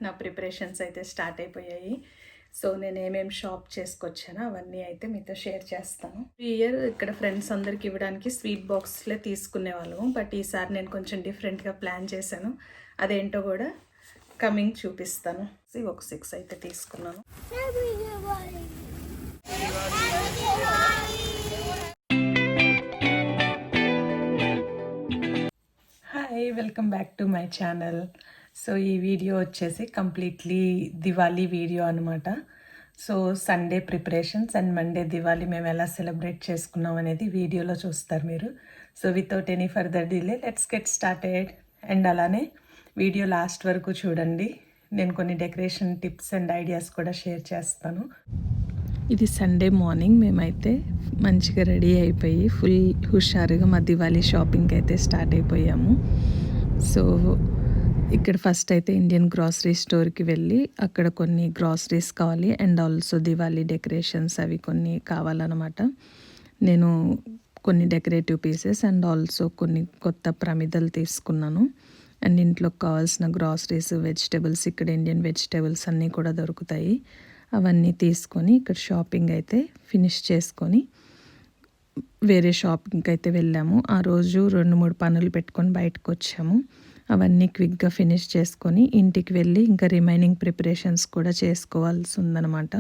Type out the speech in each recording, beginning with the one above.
నా ప్రిపరేషన్స్ అయితే స్టార్ట్ అయిపోయాయి. సో నేను ఏమేమి షాప్ చేసుకొచ్చానో అవన్నీ అయితే మీతో షేర్ చేస్తాను. ఈ ఇయర్ ఇక్కడ ఫ్రెండ్స్ అందరికి ఇవ్వడానికి స్వీట్ బాక్స్లే తీసుకునేవాళ్ళము, బట్ ఈసారి నేను కొంచెం డిఫరెంట్గా ప్లాన్ చేశాను. అదేంటో కూడా కమింగ్ చూపిస్తాను. ఒక 6 అయితే తీసుకున్నాను. Hi, welcome back to my channel. So ఈ వీడియో వచ్చేసి కంప్లీట్లీ దివాళీ వీడియో అనమాట. So Sunday preparations and Monday Diwali మేము ఎలా సెలబ్రేట్ చేసుకున్నాం అనేది వీడియోలో చూస్తారు మీరు. So without any further delay let's get started. And అలానే వీడియో లాస్ట్ వరకు చూడండి. నేను కొన్ని డెకరేషన్ టిప్స్ అండ్ ఐడియాస్ కూడా షేర్ చేస్తాను. ఇది సండే మార్నింగ్ మేమైతే మంచిగా రెడీ అయిపోయి ఫుల్ హుషారుగా మా దివాళీ షాపింగ్కి అయితే స్టార్ట్ అయిపోయాము. సో ఇక్కడ ఫస్ట్ అయితే ఇండియన్ గ్రాసరీ స్టోర్కి వెళ్ళి అక్కడ కొన్ని గ్రాసరీస్ కావాలి అండ్ ఆల్సో దివాళీ డెకరేషన్స్ అవి కొన్ని కావాలన్నమాట. నేను కొన్ని డెకరేటివ్ పీసెస్ అండ్ ఆల్సో కొన్ని కొత్త ప్రమిదలు తీసుకున్నాను. అండ్ ఇంట్లోకి కావాల్సిన గ్రాసరీస్, వెజిటేబుల్స్, ఇక్కడ ఇండియన్ వెజిటేబుల్స్ అన్నీ కూడా దొరుకుతాయి. అవన్నీ తీసుకొని ఇక్కడ షాపింగ్ అయితే ఫినిష్ చేసుకొని వేరే షాపింగ్కి అయితే వెళ్ళాము. ఆ రోజు 2-3 పనులు పెట్టుకొని బయటకు వచ్చాము. అవన్నీ క్విక్గా ఫినిష్ చేసుకొని ఇంటికి వెళ్ళి ఇంకా రిమైనింగ్ ప్రిపరేషన్స్ కూడా చేసుకోవాల్సి ఉందన్నమాట.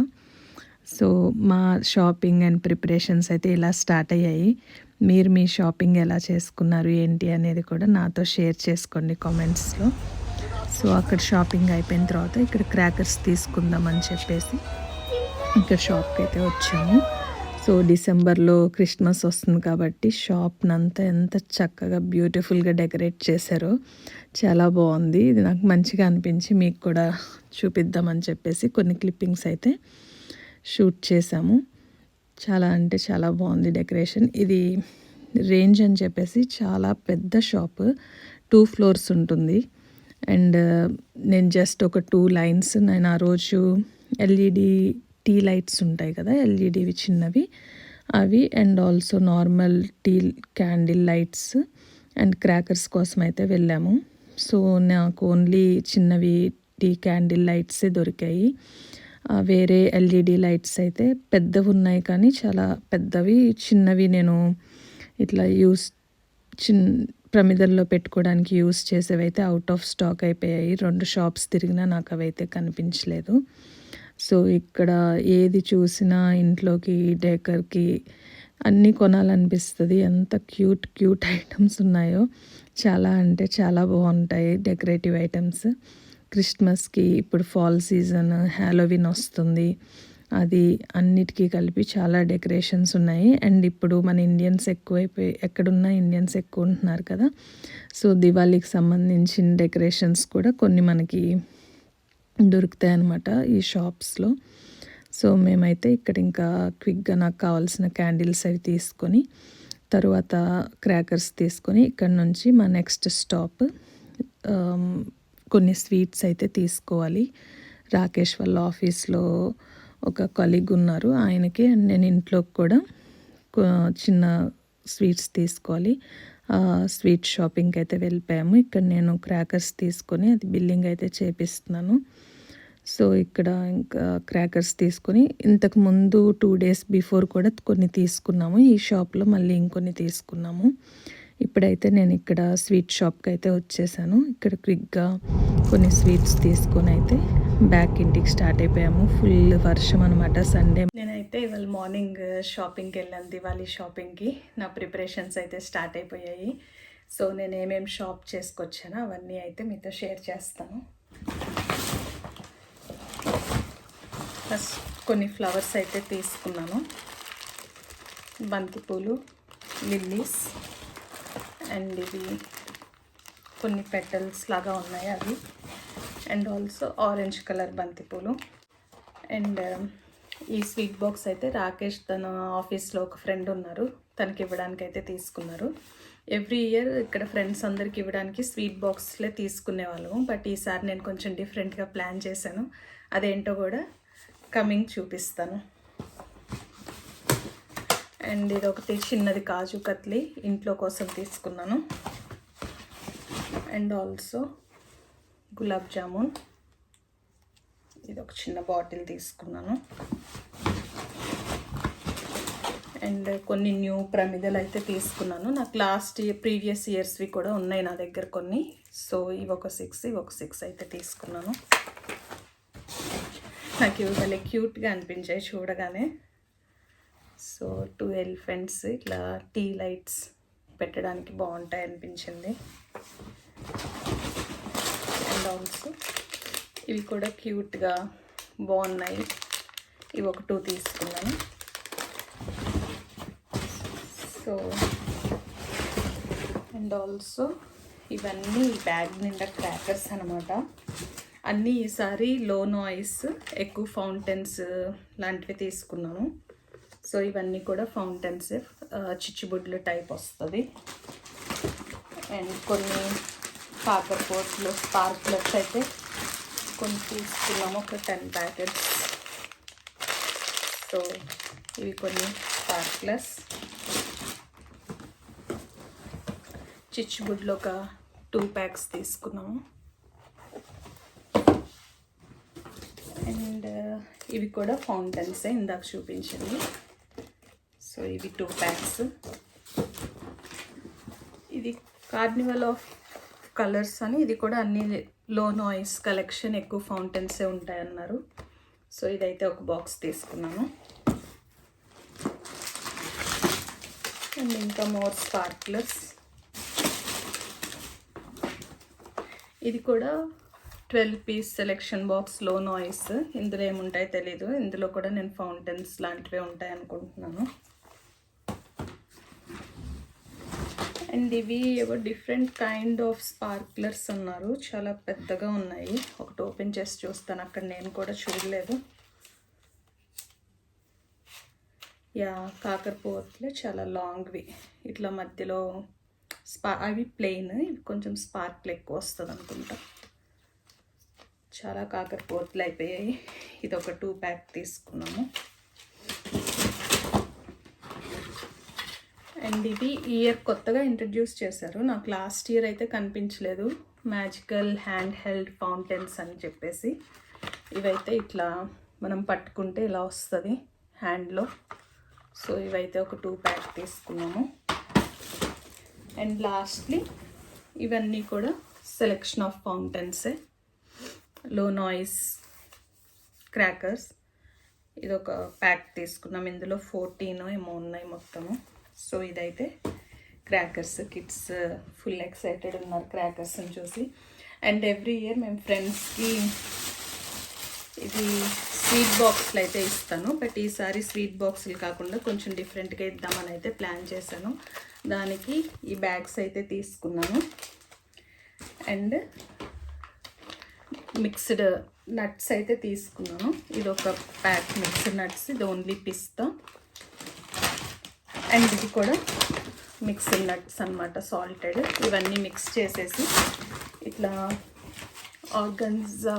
సో మా షాపింగ్ అండ్ ప్రిపరేషన్స్ అయితే ఇలా స్టార్ట్ అయ్యాయి. మీరు మీ షాపింగ్ ఎలా చేసుకున్నారు ఏంటి అనేది కూడా నాతో షేర్ చేసుకోండి కామెంట్స్లో. సో అక్కడ షాపింగ్ అయిపోయిన తర్వాత ఇక్కడ క్రాకర్స్ తీసుకుందామని చెప్పేసి ఇక్కడ షాప్కి అయితే వచ్చాము. సో డిసెంబర్లో క్రిస్మస్ వస్తుంది కాబట్టి షాప్నంతా ఎంత చక్కగా బ్యూటిఫుల్గా డెకరేట్ చేశారో చాలా బాగుంది. ఇది నాకు మంచిగా అనిపించి మీకు కూడా చూపిద్దామని చెప్పేసి కొన్ని క్లిప్పింగ్స్ అయితే షూట్ చేశాము. చాలా అంటే చాలా బాగుంది డెకరేషన్. ఇది రేంజ్ అని చెప్పేసి చాలా పెద్ద షాప్, 2 floors ఉంటుంది. అండ్ నేను జస్ట్ ఒక 2 lines నేను ఆ రోజు ఎల్ఈడి టీ లైట్స్ ఉంటాయి కదా, ఎల్ఈడివి చిన్నవి అవి and also normal tea candle lights and crackers కోసం అయితే వెళ్ళాము. సో నాకు ఓన్లీ చిన్నవి టీ క్యాండిల్ లైట్సే దొరికాయి. వేరే ఎల్ఈడి లైట్స్ అయితే పెద్దవి ఉన్నాయి కానీ చాలా పెద్దవి, చిన్నవి నేను ఇట్లా ప్రమిదల్లో పెట్టుకోవడానికి యూస్ చేసేవి అయితే అవుట్ ఆఫ్ స్టాక్ అయిపోయాయి. 2 shops తిరిగినా నాకు అవైతే కనిపించలేదు. సో ఇక్కడ ఏది చూసినా ఇంట్లోకి డెకర్కి అన్నీ కొనాలనిపిస్తుంది. ఎంత క్యూట్ ఐటమ్స్ ఉన్నాయో, చాలా అంటే చాలా బాగుంటాయి డెకరేటివ్ ఐటమ్స్. క్రిస్మస్కి ఇప్పుడు ఫాల్ సీజన్, హ్యాలోవిన్ వస్తుంది, అది అన్నిటికీ కలిపి చాలా డెకరేషన్స్ ఉన్నాయి. అండ్ ఇప్పుడు మన ఇండియన్స్ ఎక్కువైపోయి ఎక్కడున్నా ఇండియన్స్ ఎక్కువ ఉంటున్నారు కదా. సో దివాళీకి సంబంధించిన డెకరేషన్స్ కూడా కొన్ని మనకి దొరుకుతాయి అన్నమాట ఈ షాప్స్లో. సో మేమైతే ఇక్కడ ఇంకా క్విక్గా నాకు కావాల్సిన క్యాండిల్స్ అవి తీసుకొని తర్వాత క్రాకర్స్ తీసుకొని ఇక్కడ నుంచి మా నెక్స్ట్ స్టాప్ కొన్ని స్వీట్స్ అయితే తీసుకోవాలి. రాకేష్ వాళ్ళ ఆఫీస్లో ఒక కొలీగ్ ఉన్నారు, ఆయనకి అండ్ నేను ఇంట్లోకి కూడా చిన్న స్వీట్స్ తీసుకోవాలి. స్వీట్ షాపింగ్కి అయితే వెళ్ళిపోయాము. ఇక్కడ నేను క్రాకర్స్ తీసుకొని అది బిల్లింగ్ అయితే చేపిస్తున్నాను. సో ఇక్కడ ఇంకా క్రాకర్స్ తీసుకొని ఇంతకుముందు 2 days బిఫోర్ కూడా కొన్ని తీసుకున్నాము. ఈ షాప్లో మళ్ళీ ఇంకొన్ని తీసుకున్నాము. ఇప్పుడైతే నేను ఇక్కడ స్వీట్ షాప్కి అయితే వచ్చేసాను. ఇక్కడ క్విక్గా కొన్ని స్వీట్స్ తీసుకొని అయితే బ్యాక్ ఇంటికి స్టార్ట్ అయిపోయాము. ఫుల్ వర్షం అనమాట సండే. నేనైతే ఇవాళ మార్నింగ్ షాపింగ్కి వెళ్ళాను, దివాళీ షాపింగ్కి. నా ప్రిపరేషన్స్ అయితే స్టార్ట్ అయిపోయాయి. సో నేను ఏమేమి షాప్ చేసుకొచ్చానో అవన్నీ అయితే మీతో షేర్ చేస్తాను. ఫస్ట్ కొన్ని ఫ్లవర్స్ అయితే తీసుకున్నాను. బంతిపూలు, లిల్లీస్ అండ్ ఇవి కొన్ని పెటల్స్ లాగా ఉన్నాయి అవి, అండ్ ఆల్సో ఆరెంజ్ కలర్ బంతిపూలు. అండ్ ఈ స్వీట్ బాక్స్ అయితే రాకేష్ తన ఆఫీస్లో ఒక ఫ్రెండ్ ఉన్నారు, తనకి ఇవ్వడానికి అయితే తీసుకున్నారు. ఎవ్రీ ఇయర్ ఇక్కడ ఫ్రెండ్స్ అందరికి ఇవ్వడానికి స్వీట్ బాక్స్లే తీసుకునేవాళ్ళము, బట్ ఈసారి నేను కొంచెం డిఫరెంట్గా ప్లాన్ చేశాను. అదేంటో కూడా కమింగ్ చూపిస్తాను. అండ్ ఇది ఒకటి చిన్నది కాజు కత్లీ ఇంట్లో కోసం తీసుకున్నాను. అండ్ ఆల్సో గులాబ్ జామున్ ఇది ఒక చిన్న బాటిల్ తీసుకున్నాను. అండ్ కొన్ని న్యూ ప్రమిదలు అయితే తీసుకున్నాను. నాకు ప్రీవియస్ ఇయర్స్వి కూడా ఉన్నాయి నా దగ్గర కొన్ని. సో ఇవి ఒక 6 అయితే తీసుకున్నాను. నాకు ఇవి భలే క్యూట్గా అనిపించాయి చూడగానే. సో 2 ఎలిఫెంట్స్ ఇట్లా టీ లైట్స్ పెట్టడానికి బాగుంటాయి అనిపించింది. అండ్ ఆల్సో ఇవి కూడా క్యూట్గా బాగున్నాయి. ఇవి ఒక 2 తీసుకున్నాను. సో అండ్ ఆల్సో ఇవన్నీ ఈ బ్యాగ్ నిండా క్రాకర్స్ అనమాట. అన్నీ ఈసారి లో నాయిస్ ఎక్కువ ఫౌంటైన్స్ లాంటివి తీసుకున్నాను. సో ఇవన్నీ కూడా ఫౌంటైన్స్, చిచ్చుబుడ్లు టైప్ వస్తుంది. అండ్ కొన్ని కాకర పోట్లు, స్పార్క్లర్స్ అయితే కొన్ని తీసుకున్నాము, ఒక 10 ప్యాకెట్స్. సో ఇవి కొన్ని స్పార్క్లర్స్. చిచ్చుబుడ్లు ఒక 2 ప్యాక్స్ తీసుకున్నాము. అండ్ ఇవి కూడా ఫౌంటైన్సే ఇందాక చూపించింది. సో ఇవి 2 ప్యాక్స్. ఇది కార్నివల్ ఆఫ్ కలర్స్ అని, ఇది కూడా అన్ని లో నాయిస్ కలెక్షన్, ఎక్కువ ఫౌంటైన్సే ఉంటాయన్నారు. సో ఇదైతే ఒక బాక్స్ తీసుకున్నాను. అండ్ ఇంకా మోర్ స్పార్క్లర్స్. ఇది కూడా 12 పీస్ సెలెక్షన్ బాక్స్, లో నాయిస్. ఇందులో ఏముంటాయో తెలీదు. ఇందులో కూడా నేను ఫౌంటైన్స్ లాంటివే ఉంటాయి అనుకుంటున్నాను. అండ్ ఇవి ఏవో డిఫరెంట్ కైండ్ ఆఫ్ స్పార్క్లర్స్ అన్నారు. చాలా పెద్దగా ఉన్నాయి. ఒకటి ఓపెన్ చేసి చూస్తాను, అక్కడ నేను కూడా చూడలేదు. యా, కాకరపోవట్లే చాలా లాంగ్వి. ఇట్లా మధ్యలో అవి ప్లెయిన్, ఇవి కొంచెం స్పార్క్లు ఎక్కువ వస్తుంది అనుకుంటా. చాలా కాకరపోవట్లు అయిపోయాయి. ఇది ఒక 2 ప్యాక్ తీసుకున్నాము. అండ్ ఇది ఈ ఇయర్ కొత్తగా ఇంట్రడ్యూస్ చేశారు. నాకు లాస్ట్ ఇయర్ అయితే కనిపించలేదు. మ్యాజికల్ హ్యాండ్ హెల్డ్ ఫౌంటైన్స్ అని చెప్పేసి. ఇవైతే ఇట్లా మనం పట్టుకుంటే ఇలా వస్తుంది హ్యాండ్లో. సో ఇవైతే ఒక 2 ప్యాక్ తీసుకున్నాము. అండ్ లాస్ట్లీ ఇవన్నీ కూడా సెలెక్షన్ ఆఫ్ ఫౌంటైన్సే, లో నాయిస్ క్రాకర్స్. ఇది ఒక ప్యాక్ తీసుకున్నాం. ఇందులో 14 ఏమో ఉన్నాయి మొత్తము. సో ఇదైతే క్రాకర్స్. కిడ్స్ ఫుల్ ఎక్సైటెడ్ ఉన్నారు క్రాకర్స్ని చూసి. అండ్ ఎవ్రీ ఇయర్ మేము ఫ్రెండ్స్కి ఇది స్వీట్ బాక్స్లు అయితే ఇస్తాను. బట్ ఈసారి స్వీట్ బాక్సులు కాకుండా కొంచెం డిఫరెంట్గా ఇద్దామని అయితే ప్లాన్ చేశాను. దానికి ఈ బ్యాగ్స్ అయితే తీసుకున్నాను. అండ్ మిక్స్డ్ నట్స్ అయితే తీసుకున్నాను. ఇది ఒక ప్యాక్ మిక్స్డ్ నట్స్, ఇది ఓన్లీ పిస్తా. అండ్ ఇది కూడా మిక్స్డ్ నట్స్ అనమాట, సాల్టెడ్. ఇవన్నీ మిక్స్ చేసేసి ఇట్లా ఆర్గన్జా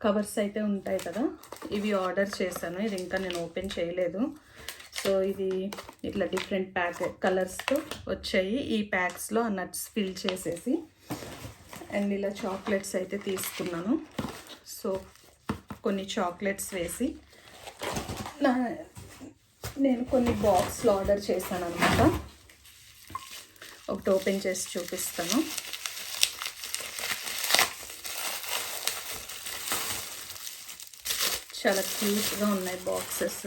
కవర్స్ అయితే ఉంటాయి కదా, ఇవి ఆర్డర్ చేశాను. ఇది ఇంకా నేను ఓపెన్ చేయలేదు. సో ఇది ఇట్లా డిఫరెంట్ కలర్స్తో వచ్చాయి. ఈ ప్యాక్స్లో ఆ నట్స్ ఫిల్ చేసేసి. అండ్ ఇలా చాక్లెట్స్ అయితే తీసుకున్నాను. సో కొన్ని చాక్లెట్స్ వేసి నేను కొన్ని బాక్స్లో ఆర్డర్ చేశాను అనమాట. ఒకటి ఓపెన్ చేసి చూపిస్తాను. చాలా క్యూట్గా ఉన్నాయి బాక్సెస్.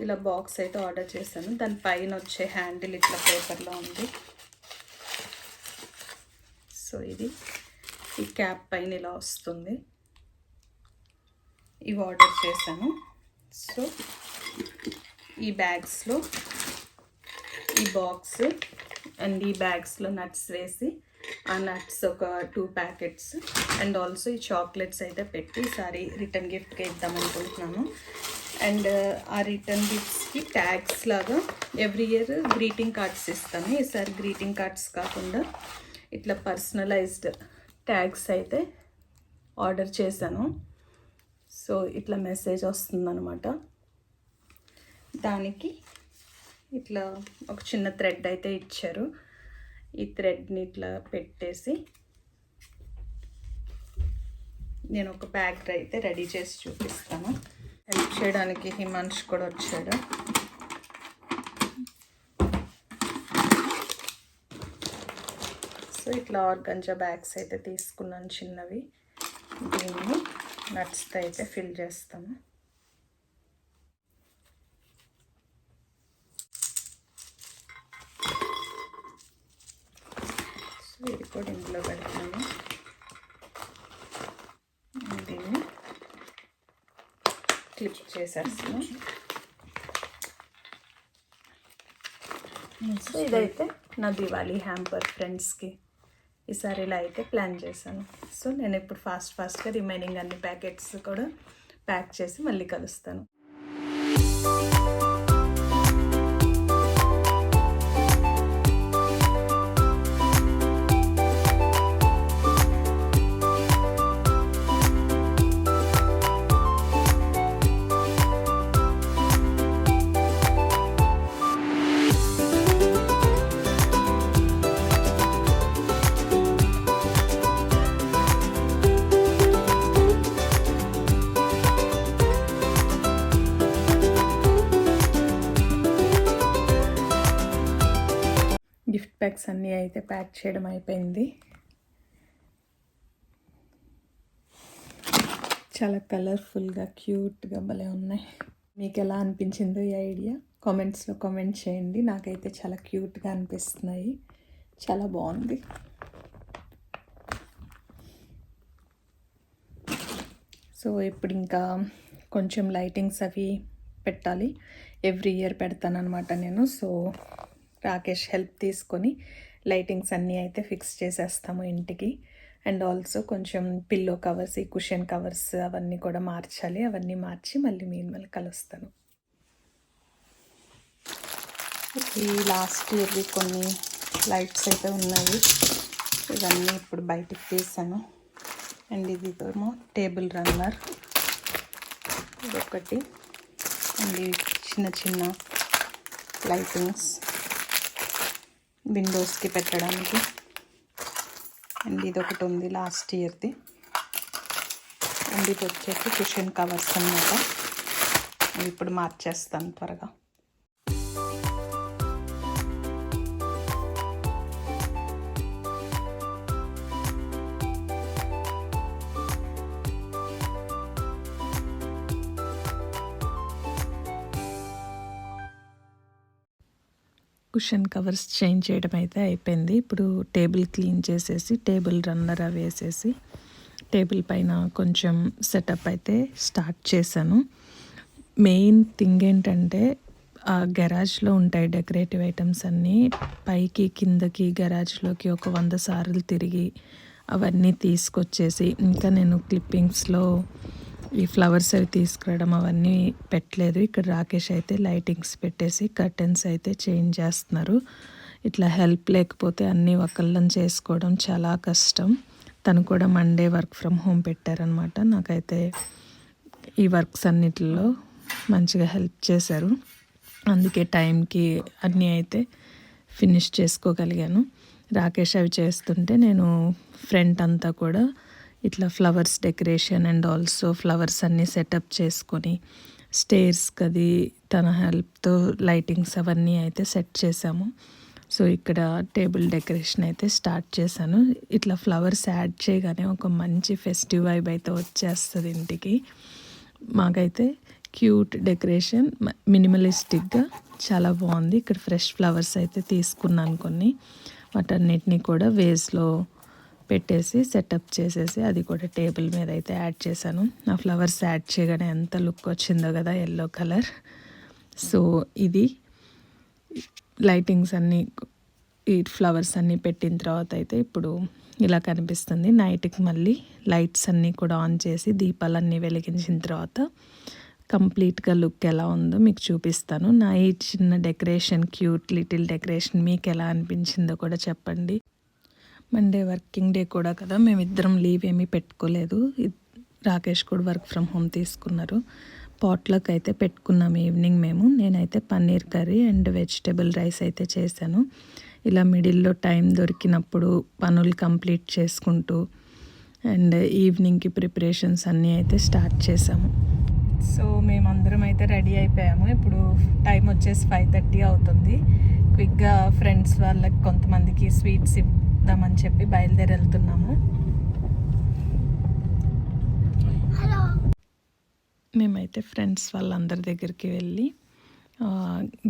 ఇలా బాక్స్ అయితే ఆర్డర్ చేశాను. దాని పైన వచ్చే హ్యాండిల్ ఇట్లా పేపర్లో ఉంది. సో ఇది ఈ క్యాప్ పైన ఇలా వస్తుంది. ఇవి ఆర్డర్ చేశాను. సో ఈ బ్యాగ్స్లో ఈ బాక్స్ అండ్ ఈ బ్యాగ్స్లో నట్స్ వేసి, ఆ నట్స్ ఒక 2 ప్యాకెట్స్ అండ్ ఆల్సో ఈ చాక్లెట్స్ అయితే పెట్టి ఈసారి రిటర్న్ గిఫ్ట్గా ఇద్దాం అనుకుంటున్నాను. అండ్ ఆ రిటర్న్ గిఫ్ట్స్కి ట్యాగ్స్ లాగా ఎవ్రీ ఇయర్ గ్రీటింగ్ కార్డ్స్ ఇస్తాను. ఈసారి గ్రీటింగ్ కార్డ్స్ కాకుండా ఇట్లా పర్సనలైజ్డ్ ట్యాగ్స్ అయితే ఆర్డర్ చేశాను. సో ఇట్లా మెసేజ్ వస్తుందన్నమాట. దానికి ఇట్లా ఒక చిన్న థ్రెడ్ అయితే ఇచ్చారు. ఈ థ్రెడ్ని ఇట్లా పెట్టేసి నేను ఒక బ్యాగ్ అయితే రెడీ చేసి చూపిస్తాను. హెల్ప్ చేయడానికి హిమాంష్ కూడా వచ్చాడు. సో ఇట్లా ఆర్గంజా బ్యాగ్స్ అయితే తీసుకున్నాను చిన్నవి. దీన్ని నట్స్తో అయితే ఫిల్ చేస్తాము. సో ఇది కూడా ఇందులో పెడతాను. దీన్ని క్లిప్ చేసేస్తాను. సో ఇదైతే నా దివాళీ హ్యాంపర్ ఫ్రెండ్స్కి ఈసారి ఇలా అయితే ప్లాన్ చేశాను. సో నేను ఇప్పుడు ఫాస్ట్గా రిమైనింగ్ అన్ని ప్యాకెట్స్ కూడా ప్యాక్ చేసి మళ్ళీ కలుస్తాను. గిఫ్ట్ ప్యాక్స్ అన్నీ అయితే ప్యాక్ చేయడం అయిపోయింది. చాలా కలర్ఫుల్గా క్యూట్గా భలే ఉన్నాయి. మీకు ఎలా అనిపించిందో ఈ ఐడియా కామెంట్స్లో కామెంట్ చేయండి. నాకైతే చాలా క్యూట్గా అనిపిస్తున్నాయి. చాలా బాగుంది. సో ఇప్పుడు ఇంకా కొంచెం లైటింగ్స్ అవి పెట్టాలి. ఎవ్రీ ఇయర్ పెడతాను అనమాట నేను. సో రాకేష్ హెల్ప్ తీసుకొని లైటింగ్స్ అన్నీ అయితే ఫిక్స్ చేసేస్తాము ఇంటికి. అండ్ ఆల్సో కొంచెం పిల్లో కవర్స్, ఈ కుషన్ కవర్స్ అవన్నీ కూడా మార్చాలి. అవన్నీ మార్చి మళ్ళీ మిమ్మల్ని కలుస్తాను. ఈ లాస్ట్ ఇయర్వి కొన్ని లైట్స్ అయితే ఉన్నాయి. ఇవన్నీ ఇప్పుడు బయటికి తీసాను. అండ్ ఇది టేబుల్ రన్నర్ ఇదొకటి. అండ్ ఇవి చిన్న చిన్న లైటింగ్స్ విండోస్కి పెట్టడానికి. అండ్ ఇది ఒకటి ఉంది లాస్ట్ ఇయర్ది. అండ్ ఇది వచ్చేసి కుషన్ కవర్స్ అన్నమాట. ఇప్పుడు మార్చేస్తాను త్వరగా. కుషన్ కవర్స్ చేంజ్ చేయడం అయితే అయిపోయింది. ఇప్పుడు టేబుల్ క్లీన్ చేసేసి టేబుల్ రన్నర్ అవి వేసేసి టేబుల్ పైన కొంచెం సెటప్ అయితే స్టార్ట్ చేశాను. మెయిన్ థింగ్ ఏంటంటే ఆ గరాజ్లో ఉంటాయి డెకరేటివ్ ఐటమ్స్ అన్నీ. పైకి కిందకి గరాజ్లోకి ఒక 100 సార్లు తిరిగి అవన్నీ తీసుకొచ్చేసి, ఇంకా నేను క్లిప్పింగ్స్లో ఈ ఫ్లవర్స్ అవి తీసుకురావడం అవన్నీ పెట్టలేదు. ఇక్కడ రాకేష్ అయితే లైటింగ్స్ పెట్టేసి కర్టెన్స్ అయితే చేంజ్ చేస్తున్నారు. ఇట్లా హెల్ప్ లేకపోతే అన్నీ ఒకళ్ళని చేసుకోవడం చాలా కష్టం. తను కూడా మండే వర్క్ ఫ్రమ్ హోమ్ పెట్టారనమాట. నాకైతే ఈ వర్క్స్ అన్నిటిలో మంచిగా హెల్ప్ చేశారు. అందుకే టైంకి అన్నీ అయితే ఫినిష్ చేసుకోగలిగాను. రాకేష్ అవి చేస్తుంటే నేను ఫ్రంట్ అంతా కూడా ఇట్లా flowers decoration and also flowers అన్నీ సెటప్ చేసుకొని స్టేర్స్కి అది తన హెల్ప్తో లైటింగ్స్ అవన్నీ అయితే సెట్ చేసాము. సో ఇక్కడ టేబుల్ డెకరేషన్ అయితే స్టార్ట్ చేశాను. ఇట్లా ఫ్లవర్స్ యాడ్ చేయగానే ఒక మంచి ఫెస్టివ్ వైబ్ అయితే వచ్చేస్తుంది ఇంటికి. మాకైతే క్యూట్ డెకరేషన్, మినిమలిస్టిక్గా చాలా బాగుంది. ఇక్కడ ఫ్రెష్ ఫ్లవర్స్ అయితే తీసుకున్నాను కొన్ని. వాటన్నిటిని కూడా వేస్లో పెట్టేసి సెటప్ చేసేసి అది కూడా టేబుల్ మీద అయితే యాడ్ చేశాను. ఆ ఫ్లవర్స్ యాడ్ చేయగానే ఎంత లుక్ వచ్చిందో కదా, ఎల్లో కలర్. సో ఇది లైటింగ్స్ అన్నీ, ఈ ఫ్లవర్స్ అన్నీ పెట్టిన తర్వాత అయితే ఇప్పుడు ఇలా కనిపిస్తుంది. నైట్కి మళ్ళీ లైట్స్ అన్నీ కూడా ఆన్ చేసి దీపాలన్నీ వెలిగించిన తర్వాత కంప్లీట్గా లుక్ ఎలా ఉందో మీకు చూపిస్తాను. నా ఈ చిన్న డెకరేషన్, క్యూట్ లిటిల్ డెకరేషన్ మీకు ఎలా అనిపించిందో కూడా చెప్పండి. మండే వర్కింగ్ డే కూడా కదా, మేమిద్దరం లీవ్ ఏమీ పెట్టుకోలేదు. రాకేష్ కూడా వర్క్ ఫ్రమ్ హోమ్ తీసుకున్నారు. పాట్లకు అయితే పెట్టుకున్నాము ఈవినింగ్ మేము. నేనైతే paneer curry and vegetable rice అయితే చేశాను. ఇలా మిడిల్లో టైం దొరికినప్పుడు పనులు కంప్లీట్ చేసుకుంటూ అండ్ ఈవినింగ్కి ప్రిపరేషన్స్ అన్నీ అయితే స్టార్ట్ చేసాము. సో మేమందరం అయితే రెడీ అయిపోయాము. ఇప్పుడు టైం వచ్చేసి 5:30 అవుతుంది. క్విక్గా ఫ్రెండ్స్ వాళ్ళకి కొంతమందికి స్వీట్స్ ఇద్దామని చెప్పి బయలుదేరి వెళ్తున్నాము. మేమైతే ఫ్రెండ్స్ వాళ్ళందరి దగ్గరికి వెళ్ళి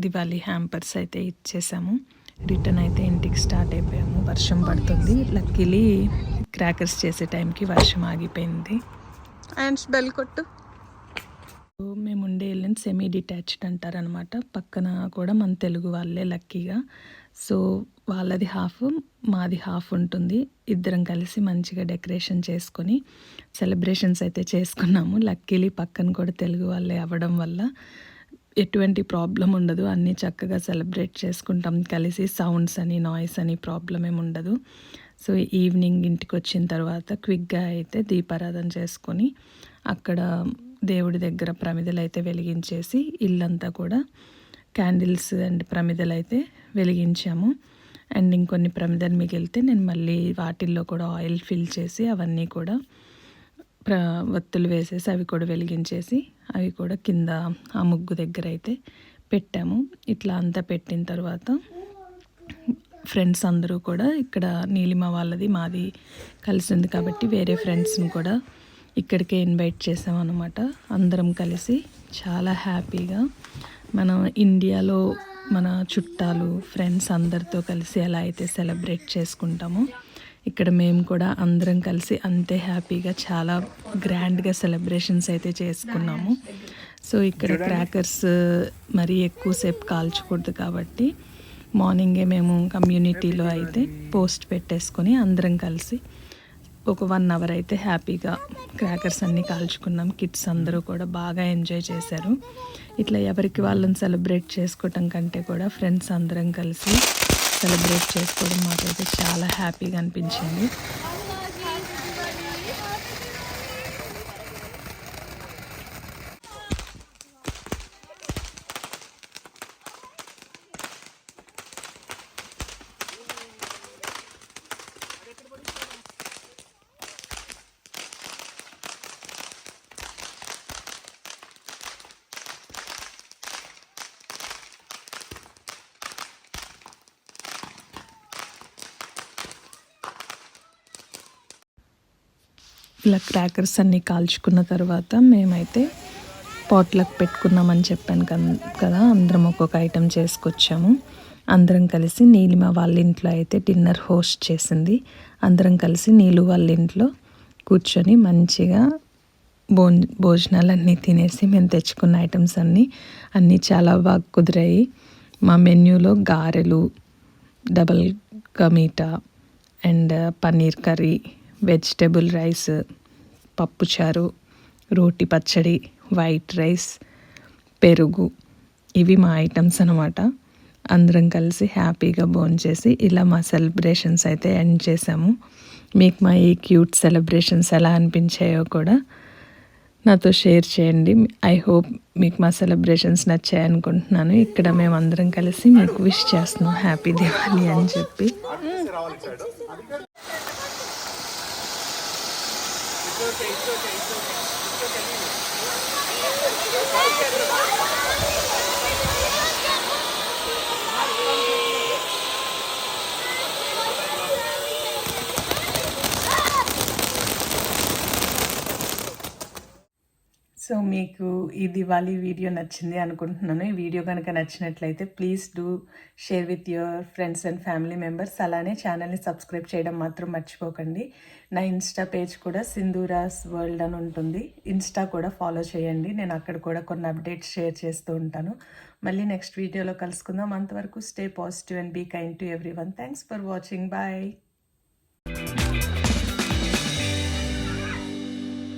దివాళీ హ్యాంపర్స్ అయితే ఇచ్చేసాము. రిటర్న్ అయితే ఇంటికి స్టార్ట్ అయిపోయాము. వర్షం పడుతుంది. లక్కీలీ క్రాకర్స్ చేసే టైంకి వర్షం ఆగిపోయింది. అండ్ బెల్ కొట్టు. మేము ఉండే ఇల్లుని సెమీ డిటాచ్డ్ అంటారనమాట. పక్కన కూడా మన తెలుగు వాళ్ళే లక్కీగా. సో వాళ్ళది హాఫ్, మాది హాఫ్ ఉంటుంది. ఇద్దరం కలిసి మంచిగా డెకరేషన్ చేసుకొని సెలబ్రేషన్స్ అయితే చేసుకున్నాము. లక్కీలీ పక్కన కూడా తెలుగు వాళ్ళే అవ్వడం వల్ల ఎటువంటి ప్రాబ్లం ఉండదు. అన్నీ చక్కగా సెలబ్రేట్ చేసుకుంటాం కలిసి. సౌండ్స్ అని నాయిస్ అని ప్రాబ్లం ఏమి ఉండదు. సో ఈవినింగ్ ఇంటికి వచ్చిన తర్వాత క్విక్గా అయితే దీపారాధన చేసుకొని అక్కడ దేవుడి దగ్గర ప్రమిదలు అయితే వెలిగించేసి ఇల్లంతా కూడా క్యాండిల్స్ అండ్ ప్రమిదలు అయితే వెలిగించాము. అండ్ ఇంకొన్ని ప్రమిదలు మిగిలితే నేను మళ్ళీ వాటిల్లో కూడా ఆయిల్ ఫిల్ చేసి అవన్నీ కూడా వత్తులు వేసేసి అవి కూడా వెలిగించేసి అవి కూడా కింద ఆ ముగ్గు దగ్గర అయితే పెట్టాము. ఇట్లా అంతా పెట్టిన తర్వాత ఫ్రెండ్స్ అందరూ కూడా ఇక్కడ నీలిమ వాళ్ళది మాది కలిసి ఉంది కాబట్టి వేరే ఫ్రెండ్స్ని కూడా ఇక్కడికే ఇన్వైట్ చేసామన్నమాట. అందరం కలిసి చాలా హ్యాపీగా మనం ఇండియాలో మన చుట్టాలు ఫ్రెండ్స్ అందరితో కలిసి ఎలా అయితే సెలబ్రేట్ చేసుకుంటామో ఇక్కడ మేము కూడా అందరం కలిసి అంతే హ్యాపీగా చాలా గ్రాండ్గా సెలబ్రేషన్స్ అయితే చేసుకున్నాము. సో ఇక్కడ క్రాకర్స్ మరీ ఎక్కువసేపు కాల్చకూడదు కాబట్టి మార్నింగే మేము కమ్యూనిటీలో అయితే పోస్ట్ పెట్టేసుకొని అందరం కలిసి ఒక 1 అవర్ అయితే హ్యాపీగా క్రాకర్స్ అన్నీ కాల్చుకున్నాం. కిడ్స్ అందరూ కూడా బాగా ఎంజాయ్ చేశారు. ఇట్లా ఎవరికి వాళ్ళని సెలబ్రేట్ చేసుకోవటం కంటే కూడా ఫ్రెండ్స్ అందరం కలిసి సెలబ్రేట్ చేసుకోవడం మాకైతే చాలా హ్యాపీగా అనిపించింది. ఇలా క్రాకర్స్ అన్నీ కాల్చుకున్న తర్వాత మేమైతే పాట్లకు పెట్టుకున్నామని చెప్పాను కదా, అందరం ఒక్కొక్క ఐటెం చేసుకొచ్చాము. అందరం కలిసి నీలిమ వాళ్ళ ఇంట్లో అయితే డిన్నర్ హోస్ట్ చేసింది. అందరం కలిసి నీలు వాళ్ళ ఇంట్లో కూర్చొని మంచిగా భోజనాలన్నీ తినేసి మేము తెచ్చుకున్న ఐటమ్స్ అన్నీ చాలా బాగా కుదిరాయి. మా మెన్యూలో గారెలు, double ka meetha and paneer curry, vegetable rice, పప్పుచారు, రోటి పచ్చడి, వైట్ రైస్, పెరుగు, ఇవి మా ఐటమ్స్ అనమాట. అందరం కలిసి హ్యాపీగా భోంచేసి ఇలా మా సెలబ్రేషన్స్ అయితే ఎండ్ చేసాము. మీకు మా ఈ క్యూట్ సెలబ్రేషన్స్ ఎలా అనిపించాయో కూడా నాతో షేర్ చేయండి. ఐ హోప్ మీకు మా సెలబ్రేషన్స్ నచ్చాయి అనుకుంటున్నాను. ఇక్కడ మేము అందరం కలిసి మీకు విష్ చేస్తున్నాం హ్యాపీ దివాళీ అని చెప్పి. సో మీకు ఈ దివాళీ వీడియో నచ్చింది అనుకుంటున్నాను. ఈ వీడియో కనుక నచ్చినట్లయితే please do share with your friends and family members. అలానే ఛానల్ని సబ్స్క్రైబ్ చేయడం మాత్రం మర్చిపోకండి. నా ఇన్స్టా పేజ్ కూడా సింధూరాస్ వరల్డ్ అని ఉంటుంది. ఇన్స్టా కూడా ఫాలో చేయండి. నేను అక్కడ కూడా కొన్ని అప్డేట్స్ షేర్ చేస్తూ ఉంటాను. మళ్ళీ నెక్స్ట్ వీడియోలో కలుసుకుందాం. అంతవరకు stay positive and be kind to everyone. Thanks for watching. Bye.